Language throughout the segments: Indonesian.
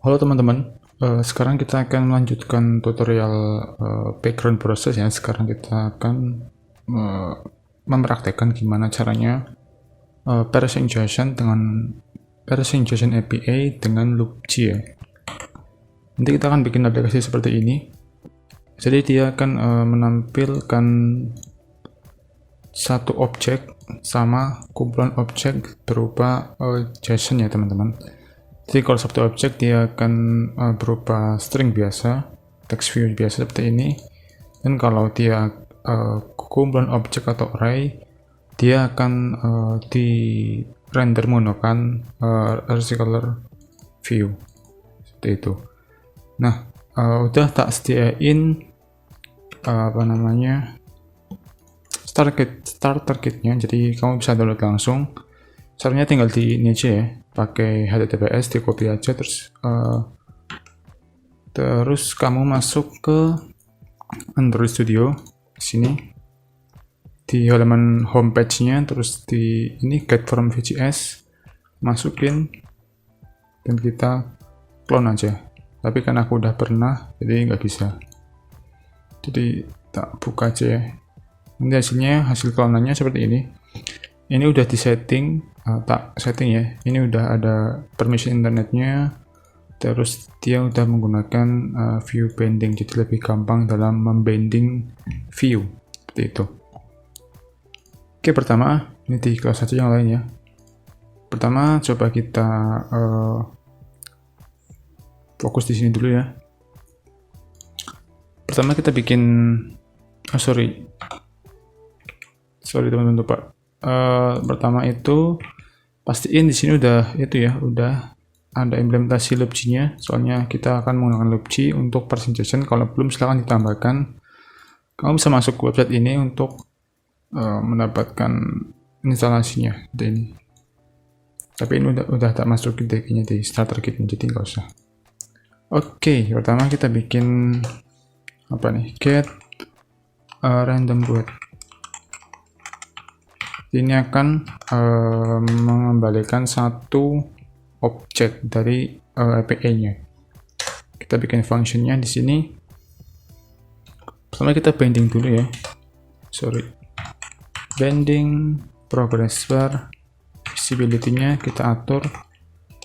Halo teman-teman, sekarang kita akan melanjutkan tutorial background process ya. Sekarang kita akan mempraktekkan gimana caranya parse injection API dengan loopg ya. Nanti kita akan bikin aplikasi seperti ini. Jadi dia akan menampilkan satu objek sama kumpulan objek berupa JSON ya teman-teman. Jadi kalau satu objek dia akan berupa string biasa, text view biasa seperti ini. Dan kalau dia kumpulan objek atau array, dia akan di render menggunakan rectangular view seperti itu. Nah, udah tak sediain starter kitnya, jadi kamu bisa download langsung. Caranya tinggal di ini aja ya, pakai HTTPS, di copy aja, terus kamu masuk ke Android Studio di sini, di halaman homepage-nya, terus di ini get from VJS, masukin dan kita clone aja. Tapi kan aku udah pernah, jadi nggak bisa. Jadi tak buka aja ya. Nanti hasil clone-nya seperti ini. Ini udah disetting, tak setting ya. Ini udah ada permission internetnya. Terus dia udah menggunakan view bending, jadi lebih gampang dalam membending view seperti itu. Oke, pertama ini di kelas saja yang lain ya. Pertama coba kita fokus di sini dulu ya. Pertama kita bikin sorry teman-teman, lupa. Pertama itu pastiin di sini udah ada implementasi loopg-nya, soalnya kita akan menggunakan loopg untuk parse injection. Kalau belum silahkan ditambahkan. Kamu bisa masuk ke website ini untuk mendapatkan instalasinya seperti ini. Tapi ini udah tak masuk kayaknya di starter kit, jadi nggak usah. Oke, pertama kita bikin apa nih, get random boot. Ini akan mengembalikan satu objek dari API-nya. Kita bikin functionnya di sini. Pertama kita bending dulu ya. Bending progress bar, visibility-nya kita atur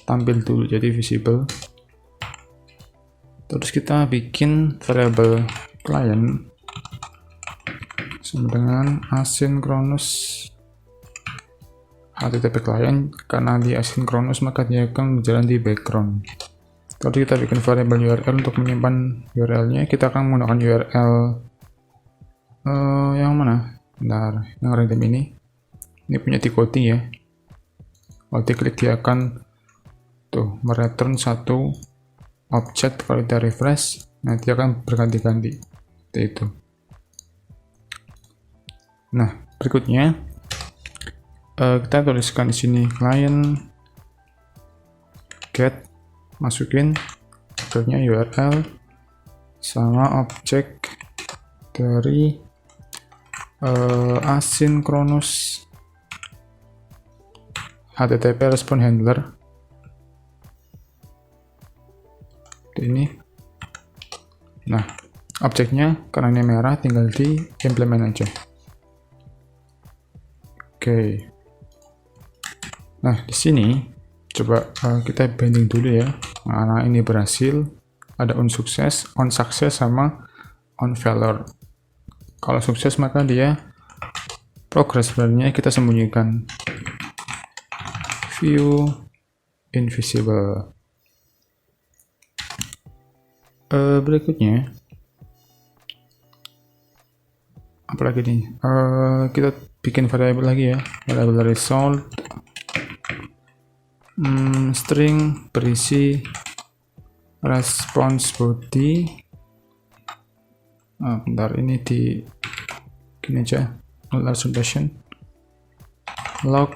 tampil dulu jadi visible. Terus kita bikin variable client sama dengan asynchronous HTTP client. Karena di asynchronous maka dia akan berjalan di background. Lalu kita bikin variable URL untuk menyimpan URL-nya. Kita akan menggunakan URL yang mana? Bentar, yang random ini. Ini punya decoding ya. Kalau diklik dia akan mereturn satu objek. Kalau kita refresh, nanti akan berganti-ganti. Seperti itu. Nah, berikutnya kita tuliskan di sini client get, masukin objeknya URL sama objek dari asynchronous HTTP response handler ini. Nah, objeknya karena ini merah tinggal di implement aja. Oke. Nah, di sini coba kita bending dulu ya. Nah, ini berhasil. Ada on success sama on failure. Kalau sukses maka dia progress bar-nya kita sembunyikan. View invisible. Berikutnya apalagi nih? Kita bikin variable lagi ya. Variable result string berisi response body. Bentar, ini di gini aja, log,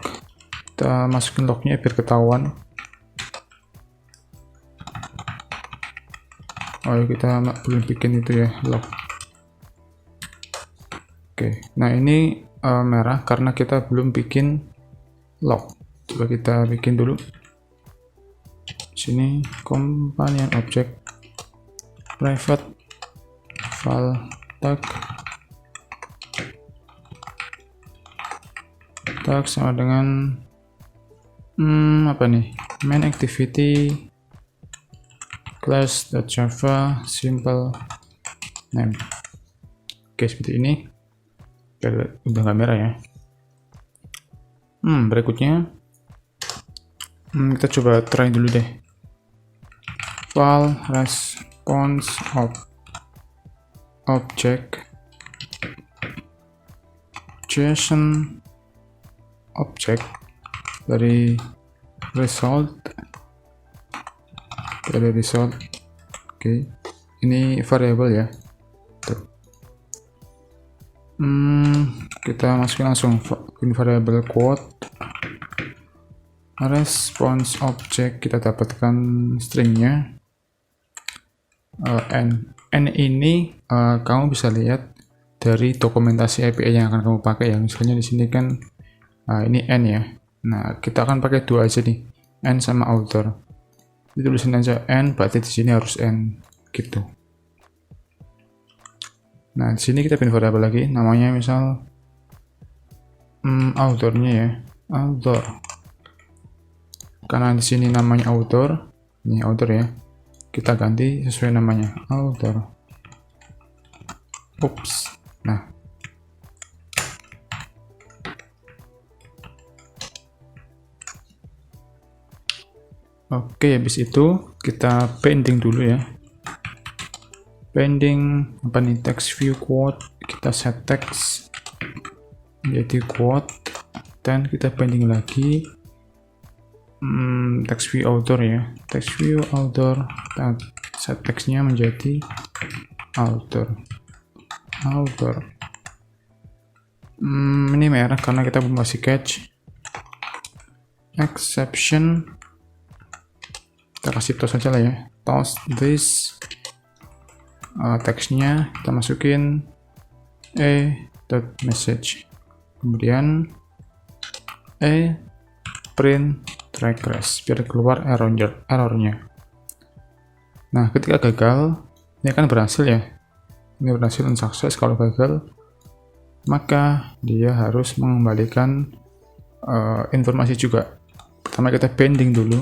kita masukin lognya biar ketahuan. Kita belum bikin itu ya, log. Oke, nah ini merah karena kita belum bikin log. Coba kita bikin dulu. sini companion object private file tag sama dengan apa nih, main activity class.java simple name. Oke, seperti ini. Biar udah nggak merah ya. Berikutnya kita coba try dulu deh. File response object JSON object dari result. Oke, ini variable ya. Tuh. Kita masukin langsung variable quote response object, kita dapatkan stringnya n ini kamu bisa lihat dari dokumentasi API yang akan kamu pakai ya. Misalnya di sini kan ini n ya. Nah, kita akan pakai dua aja nih, n sama author. Ditulisin aja n, berarti di sini harus n gitu. Nah, di sini kita bikin variabel lagi, namanya misal authornya ya, author. Karena di sini namanya author, ini author ya, kita ganti sesuai namanya, author. Ups. Nah, oke, habis itu kita pending dulu ya. Pending apa nih, text view quote, kita set text jadi quote, dan kita pending lagi text view author ya, text view author, kita set textnya menjadi author. Ini merah karena kita belum kasih catch. Exception, kita kasih toss aja lah ya, toss this. Teksnya kita masukin a.message, kemudian print regress biar keluar errornya. Nah, ketika gagal, ini akan berhasil ya, ini berhasil unsukses. Kalau gagal, maka dia harus mengembalikan informasi juga. Pertama kita pending dulu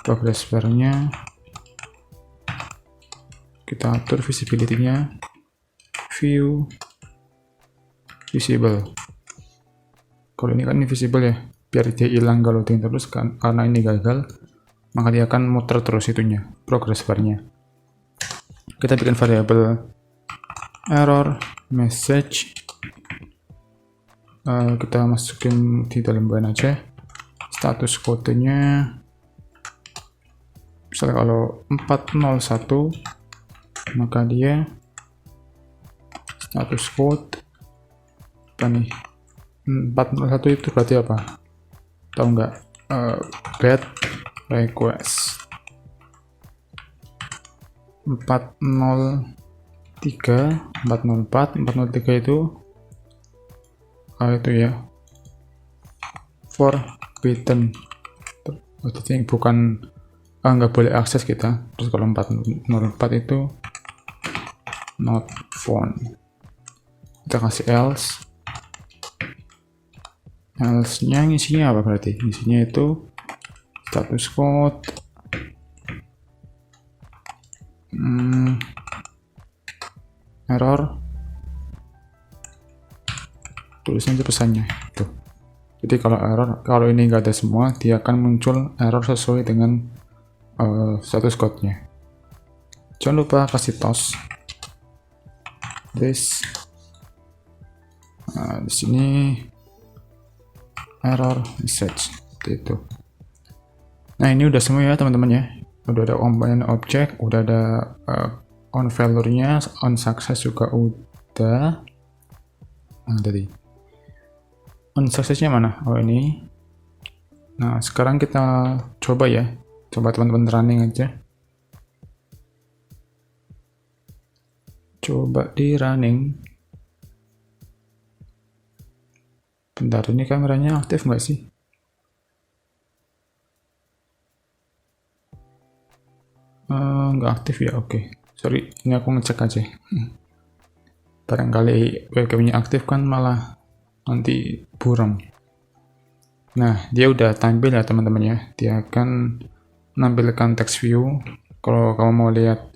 progress bar-nya, kita atur visibility-nya view visible. Kalau ini kan invisible ya, biar dia hilang kalau ting terus kan, karena ini gagal maka dia akan muter terus itunya, progress bar-nya. Kita bikin variabel error message, kita masukin di dalam bahan aja status kodenya. Misalnya kalau 401, maka dia status code apa nih, 401 itu berarti apa, tahu nggak? Bad request. 403 itu ya forbidden, berarti bukan, nggak boleh akses kita. Terus kalau 404 itu not found, kita kasih else nya isinya apa, berarti isinya itu status code error, tulisan aja pesannya tuh. Jadi kalau ini nggak ada semua, dia akan muncul error sesuai dengan status code-nya. Jangan lupa kasih toss this. Di sini error message itu. Nah, ini udah semua ya teman-teman ya. Udah ada component object, udah ada on failure-nya, on success juga udah. Nah, tadi on success-nya mana? Oh, ini. Nah, sekarang kita coba ya. Coba teman-teman running aja. Coba di running. Bentar, ini kameranya aktif nggak sih? nggak aktif ya. Oke, sorry, ini aku ngecek aja. Barangkali webcamnya aktif kan malah nanti buram. Nah, dia udah tampil ya teman-teman ya. Dia akan menampilkan text view. Kalau kamu mau lihat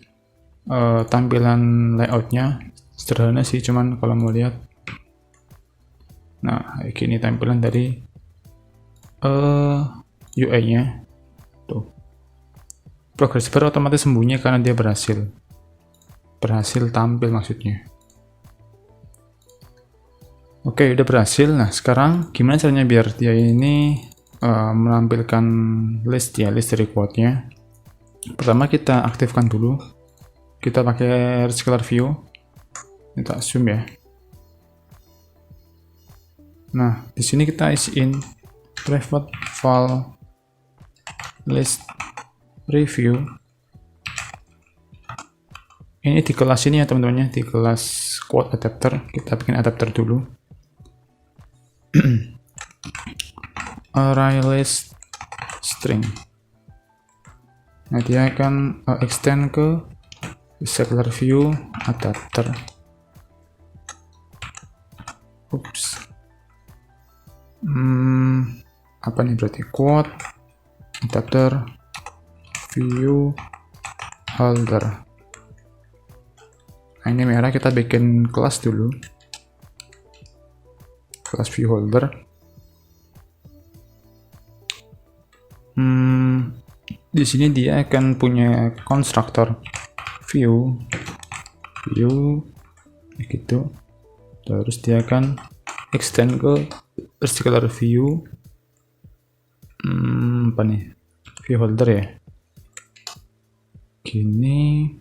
tampilan layoutnya, sederhana sih, cuman kalau mau lihat, nah kayak gini tampilan dari UI-nya. Tuh, progress bar otomatis sembunyi karena dia berhasil tampil maksudnya. Oke, udah berhasil. Nah, sekarang gimana caranya biar dia ini menampilkan list dari quote-nya. Pertama kita aktifkan dulu. Kita pakai rescaler view. Kita zoom ya. Nah, di sini kita isiin private file list review. Ini di kelas ini ya teman-teman, di kelas quote adapter. Kita bikin adapter dulu. Array list string. Nah, dia akan extend ke rescaler view adapter. Oops. Apa nih berarti? Quote adapter view holder. Nah, ini merah, kita bikin kelas dulu. Kelas view holder. Di sini dia akan punya konstruktor view gitu. Terus dia akan extend ke rescaler view apa nih, view holder ya, gini.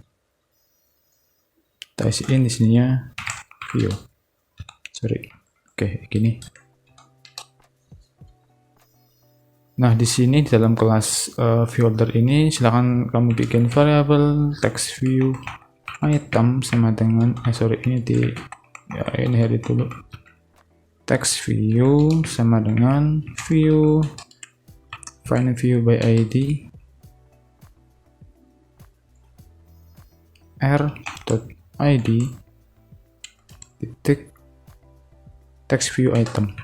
Kita isiin di sininya view, oke, gini. Nah, di sini di dalam kelas view holder ini silahkan kamu bikin variable text view item sama dengan ini edit dulu. Text view sama dengan view find view by id r.id titik text view item.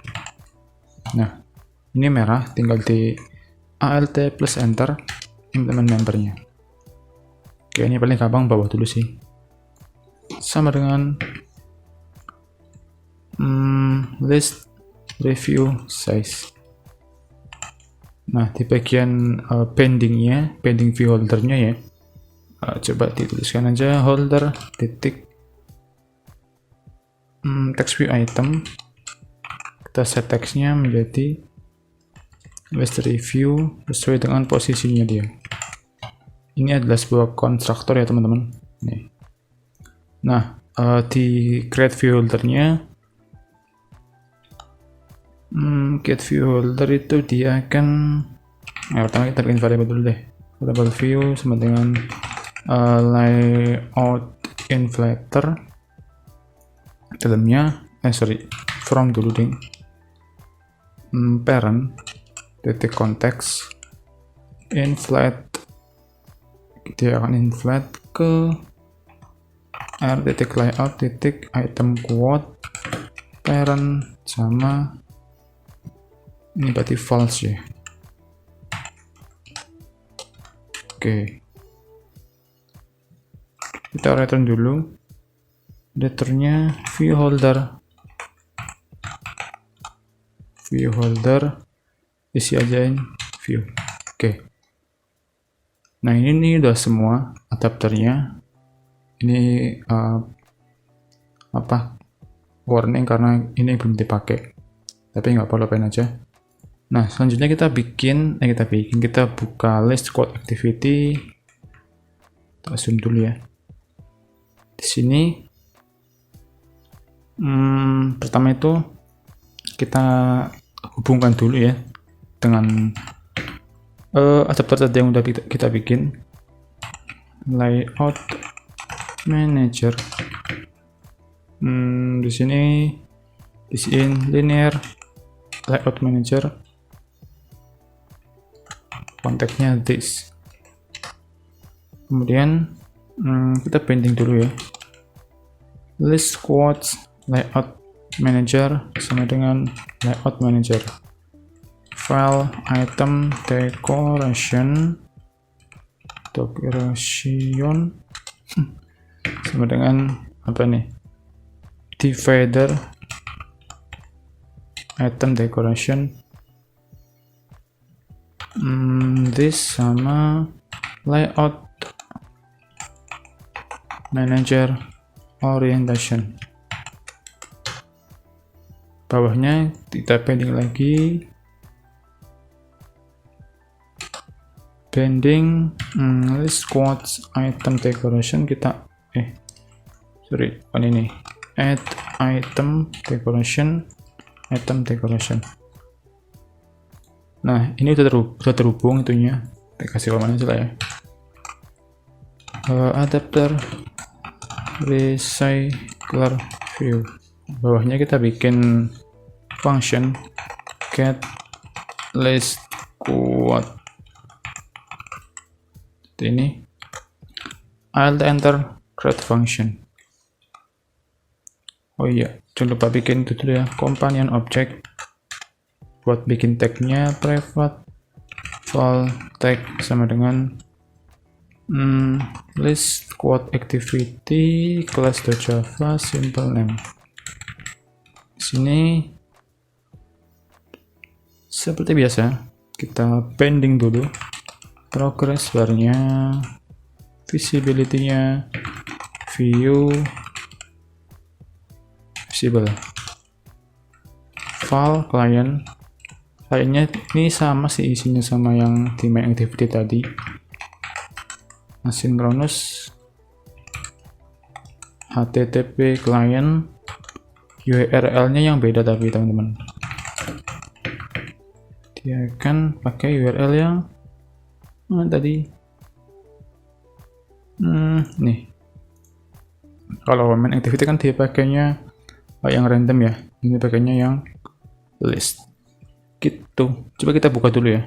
Nah, ini merah, tinggal di alt plus enter implement membernya. Oke, ini paling gampang bawah dulu sih, sama dengan list review size. Nah, di bagian pending view holdernya ya, coba dituliskan aja holder titik text view item. Kita set textnya menjadi list review sesuai dengan posisinya dia. Ini adalah sebuah konstruktor ya teman-teman. Nah, di create view holdernya, get view holder itu dia akan, pertama kita bikin variable dulu deh. Variable view sama dengan layout inflator. Dalamnya from dulu deh, parent titik konteks inflate. Dia akan inflate ke r titik layout titik item quote parent sama ini berarti false ya. Oke, kita return dulu. Returnnya view holder isi ajain view. Oke. Nah, ini udah semua adapternya. Ini warning karena ini belum dipakai, tapi nggak apa-apa, lupain aja. Nah, selanjutnya kita buka list quote activity. Kita zoom dulu ya. Di sini pertama itu kita hubungkan dulu ya dengan adapter tadi yang udah kita bikin, layout manager. Di sini isiin linear layout manager, konteksnya this. Kemudian kita pending dulu ya. List quotes layout manager sama dengan layout manager. File item decoration sama dengan apa nih, divider item decoration, this sama layout manager orientation. Bawahnya kita pending lagi, pending list quotes item decoration, kita ini add item decoration. Nah, ini sudah terhubung itunya. Kita kasih komen aja lah ya. Adapter recycler view. Bawahnya kita bikin function get list quote. Ini I'll enter create function. Oh iya, jangan lupa bikin itu dulu ya, companion object buat bikin tagnya private val tag sama dengan list quote activity class.java simple name. Sini seperti biasa kita pending dulu progress barnya, visibility-nya, view visible, file client-nya ini sama sih isinya sama yang di main activity tadi, asynchronous http client, URL-nya yang beda tapi teman-teman, dia akan pakai URL yang tadi nih. Kalau main activity kan dia pakainya yang random ya, ini pakainya yang list gitu. Coba kita buka dulu ya,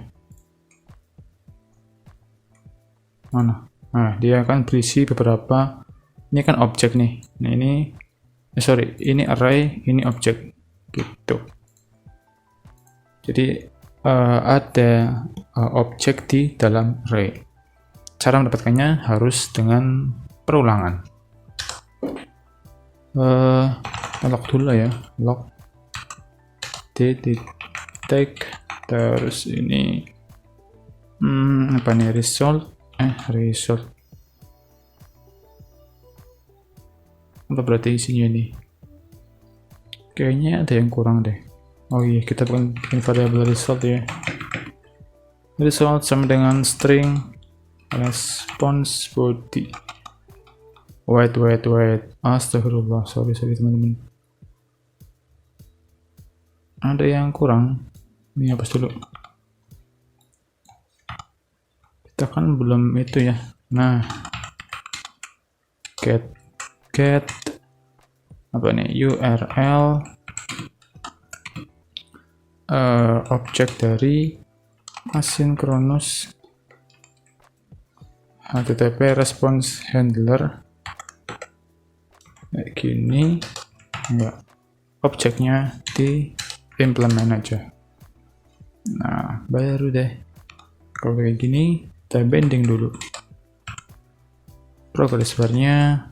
mana. Nah, dia akan berisi beberapa, ini kan objek nih. Nah, ini ini array, ini objek gitu. Jadi ada objek di dalam array. Cara mendapatkannya harus dengan perulangan. Log dulu lah ya, log detect, terus ini apa nih, result apa berarti isinya nih, kayaknya ada yang kurang deh. Oh iya, kita bikin variable result ya. Result sama dengan string response body. Wait. Astagfirullah, sorry teman-teman. Ada yang kurang. Ini hapus dulu. Kita kan belum itu ya. Nah, get apa nih, URL objek dari asynchronous http response handler kayak gini. Enggak, objeknya di implement aja. Nah, baru deh kalau kayak gini. Kita bending dulu progress barnya,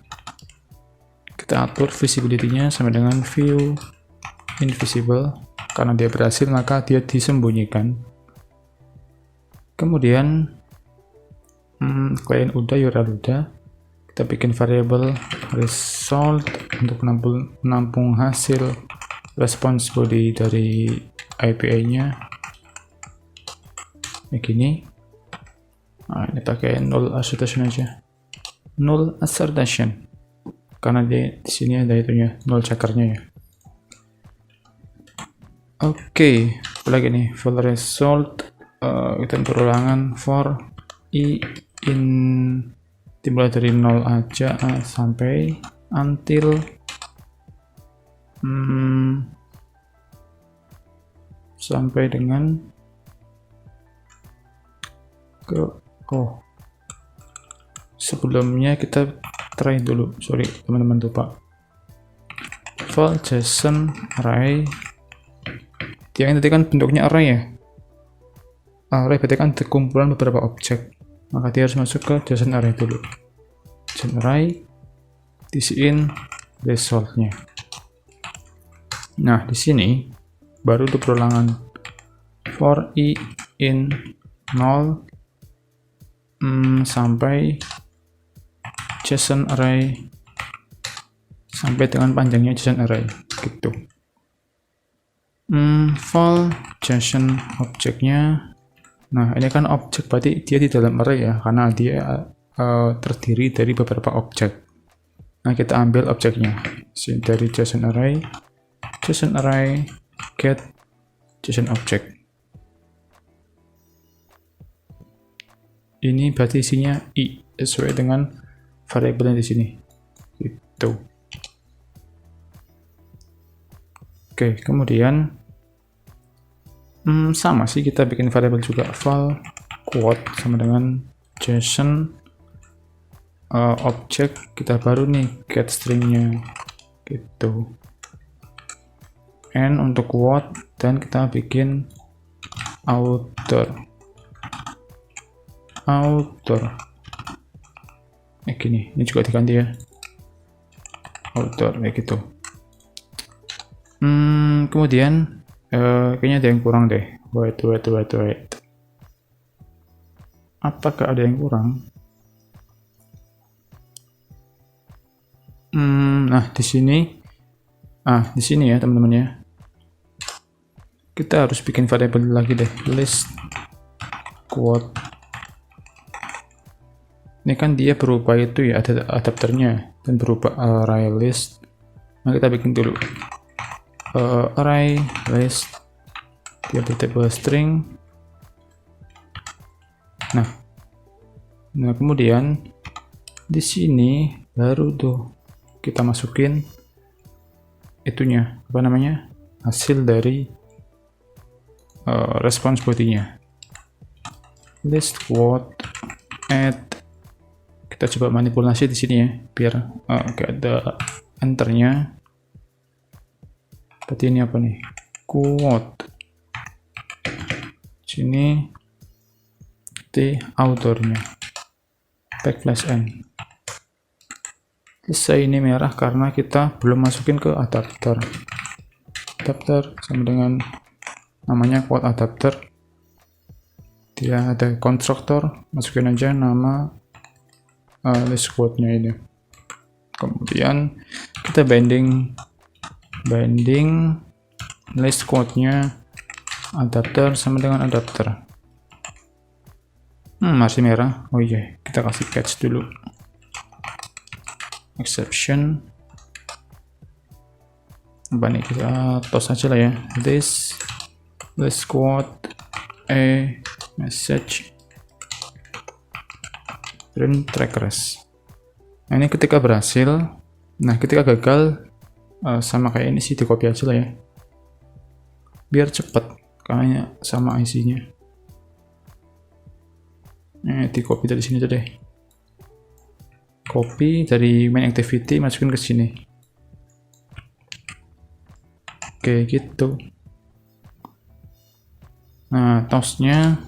kita atur visibility-nya sama dengan view invisible. Karena dia berhasil maka dia disembunyikan. Kemudian klien udah, URL udah, kita bikin variable result untuk menampung hasil response body dari API-nya kayak gini. Nah, ini pakai null assertion aja, null assertion karena di sini ada itunya, null checkernya ya. Oke, apalagi nih, for result kita perulangan for i in dimulai dari 0 aja sampai until sampai dengan ke sebelumnya kita try dulu, sorry teman-teman lupa. File JSON array, dia yang tadi kan bentuknya array ya, array berarti kan kumpulan beberapa objek, maka dia harus masuk ke JSON array dulu. JSON array, isiin resultnya. Nah di sini baru untuk perulangan for i in 0 sampai JSON array sampai dengan panjangnya JSON array gitu. File JSON objeknya, nah ini kan objek berarti dia di dalam array ya, karena dia terdiri dari beberapa objek. Nah kita ambil objeknya dari JSON array get JSON object. Ini berarti isinya i sesuai dengan variabel yang di sini gitu. Oke, kemudian sama sih, kita bikin variabel juga, file quote sama dengan JSON object, kita baru nih get stringnya gitu, and untuk quote, dan kita bikin author gini, ini juga diganti ya, author kayak gitu. Kemudian kayaknya ada yang kurang deh. Wait. Apakah ada yang kurang? Nah di sini ya teman-teman ya, kita harus bikin variabel lagi deh, list quote. Ini kan dia berubah itu ya, ada adapternya dan berubah array list. Nah kita bikin dulu array list, dia bertipe string. Nah kemudian di sini baru tuh kita masukin itunya, apa namanya, hasil dari response body-nya, list quote add. Kita coba manipulasi di sini ya, biar gak ada enternya. Berarti ini apa nih, quote sini di authornya backslash n. Selesai. Ini merah karena kita belum masukin ke adapter sama dengan namanya quote adapter, dia ada konstruktor, masukin aja nama list quote-nya ini. Kemudian kita binding list quote-nya adapter sama dengan adapter. Masih merah. Oh iya, kita kasih catch dulu, exception. Apa nih, kita toss aja lah ya, this list quote a message print trackers. Nah ini ketika berhasil. Nah ketika gagal, sama kayak ini sih, di copy aja lah ya, biar cepet kayaknya sama isinya. Di copy dari sini aja deh, copy dari main activity masukin ke sini. Oke gitu. Nah tossnya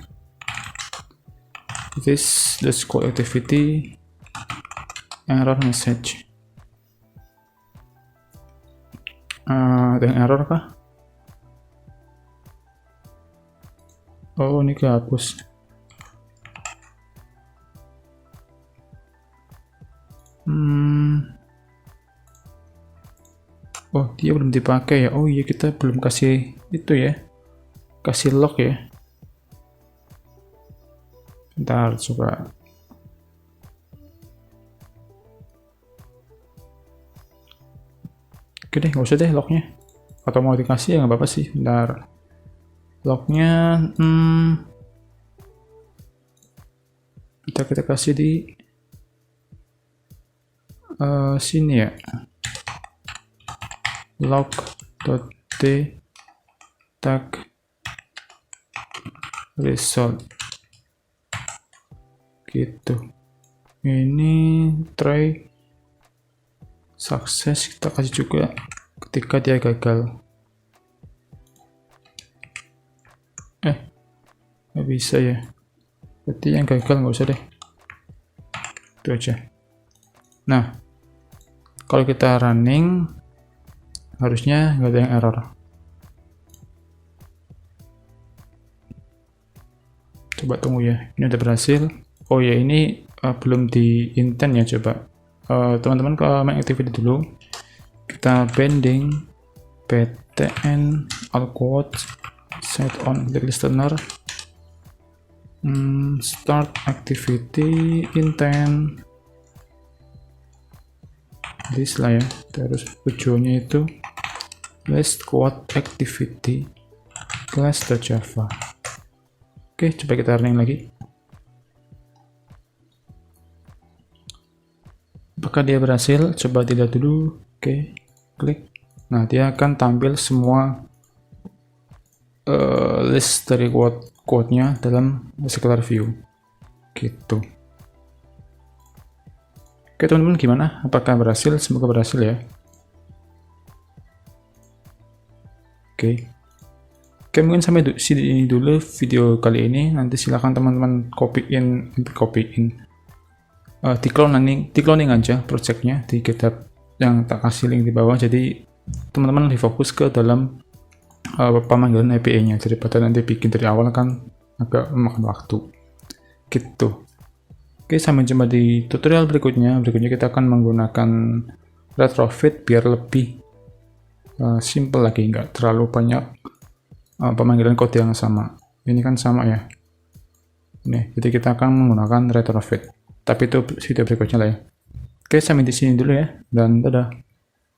this quote activity error message. Ada yang error kah? Oh ini kehapus. Oh dia belum dipakai ya. Oh iya, kita belum kasih itu ya, kasih log ya. Bentar coba. Oke deh, nggak usah deh lognya, atau mau dikasih ya nggak apa-apa sih. Bentar, lognya kita kasih di sini ya, log.t tag result gitu. Ini try sukses, kita kasih juga ketika dia gagal. Nggak bisa ya, berarti yang gagal nggak usah deh, itu aja. Nah, kalau kita running harusnya nggak ada yang error. Coba tunggu ya, ini udah berhasil. Oh ya, ini belum di intent ya. Coba teman-teman ke main activity dulu, kita bending ptn all quotes set on the listener, start activity intent this lah ya, terus tujuannya itu list quote activity class.java. Oke, coba kita running lagi. Apakah dia berhasil? Coba dilihat dulu. Oke, klik. Nah, dia akan tampil semua list dari quote-nya dalam secular view. Gitu. Oke teman-teman, gimana? Apakah berhasil? Semoga berhasil ya. Oke, mungkin sampai sini dulu video kali ini. Nanti silahkan teman-teman di-cloning aja projectnya di GitHub yang tak kasih link di bawah. Jadi teman-teman lebih fokus ke dalam pemanggilan API-nya daripada nanti bikin dari awal, kan agak memakan waktu. Gitu. Oke, sampai jumpa di tutorial berikutnya. Kita akan menggunakan retrofit biar lebih simple lagi, nggak terlalu banyak pemanggilan kode yang sama. Ini kan sama ya. Nih, jadi kita akan menggunakan retrofit. Tapi itu video berikutnya lah ya. Oke, sampai di sini dulu ya, dan dadah.